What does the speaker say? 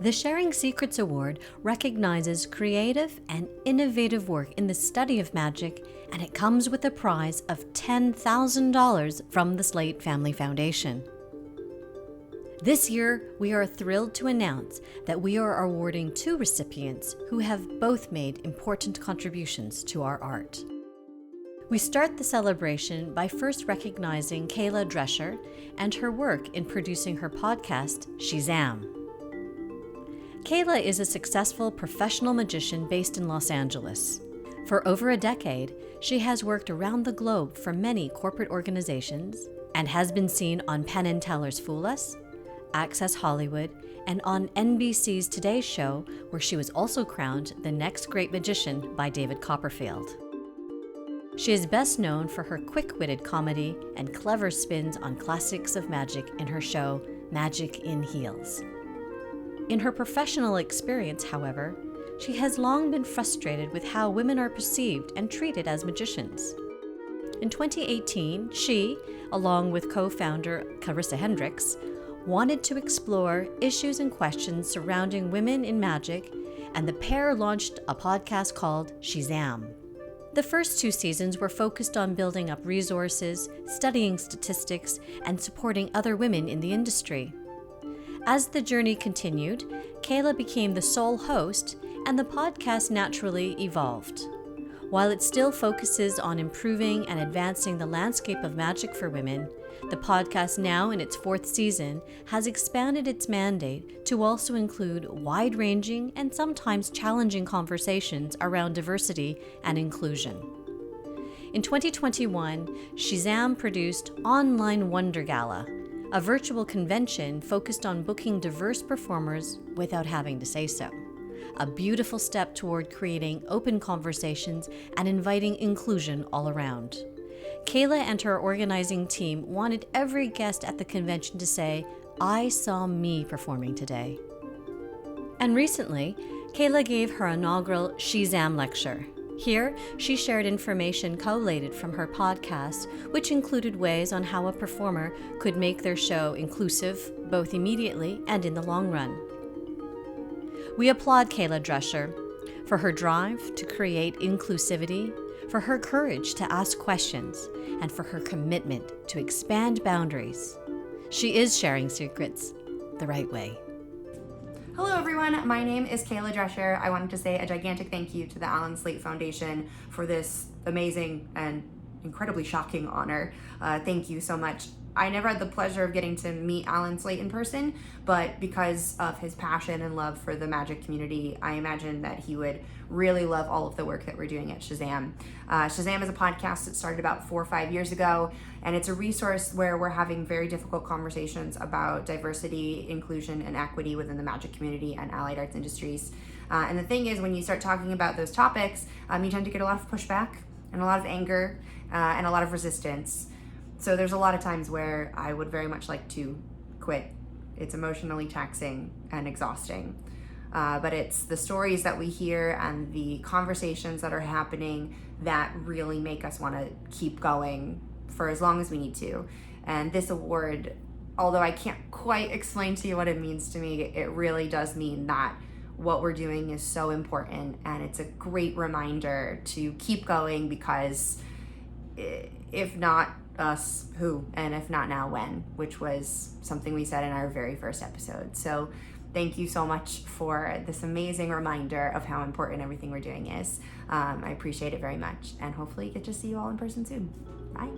The Sharing Secrets Award recognizes creative and innovative work in the study of magic, and it comes with a prize of $10,000 from the Slaight Family Foundation. This year, we are thrilled to announce that we are awarding 2 recipients who have both made important contributions to our art. We start the celebration by first recognizing KAYLA DRESCHER and her work in producing her podcast, Shezam. KAYLA is a successful professional magician based in Los Angeles. For over a decade, she has worked around the globe for many corporate organizations and has been seen on Penn & Teller's Fool Us, Access Hollywood, and on NBC's Today Show, where she was also crowned the next great magician by David Copperfield. She is best known for her quick-witted comedy and clever spins on classics of magic in her show, Magic in Heels. In her professional experience, however, she has long been frustrated with how women are perceived and treated as magicians. In 2018, she, along with co-founder Carissa Hendricks, wanted to explore issues and questions surrounding women in magic, and the pair launched a podcast called Shezam. The first 2 seasons were focused on building up resources, studying statistics, and supporting other women in the industry. As the journey continued, KAYLA became the sole host, and the podcast naturally evolved. While it still focuses on improving and advancing the landscape of magic for women, the podcast, now in its 4th season, has expanded its mandate to also include wide-ranging and sometimes challenging conversations around diversity and inclusion. In 2021, Shezam produced Online Wonder Gala, a virtual convention focused on booking diverse performers without having to say so. A beautiful step toward creating open conversations and inviting inclusion all around. KAYLA and her organizing team wanted every guest at the convention to say, "I saw me performing today." And recently, KAYLA gave her inaugural Shezam lecture. Here, she shared information collated from her podcast, which included ways on how a performer could make their show inclusive, both immediately and in the long run. We applaud KAYLA DRESCHER for her drive to create inclusivity, for her courage to ask questions, and for her commitment to expand boundaries. She is sharing secrets the right way. Hello everyone, my name is KAYLA DRESCHER. I wanted to say a gigantic thank you to the Slaight Foundation for this amazing and incredibly shocking honor. Thank you so much. I never had the pleasure of getting to meet Alan Slaight in person, but because of his passion and love for the magic community, I imagine that he would really love all of the work that we're doing at Shezam. Shezam is a podcast that started about 4 or 5 years ago, and it's a resource where we're having very difficult conversations about diversity, inclusion, and equity within the magic community and allied arts industries. And the thing is, when you start talking about those topics, you tend to get a lot of pushback and a lot of anger and a lot of resistance. So there's a lot of times where I would very much like to quit. It's emotionally taxing and exhausting. But it's the stories that we hear and the conversations that are happening that really make us want to keep going for as long as we need to. And this award, although I can't quite explain to you what it means to me, it really does mean that what we're doing is so important, and it's a great reminder to keep going, because if not us, who? And if not now, when? Which was something we said in our very first episode. So thank you so much for this amazing reminder of how important everything we're doing is. I appreciate it very much, and hopefully get to see you all in person soon. Bye.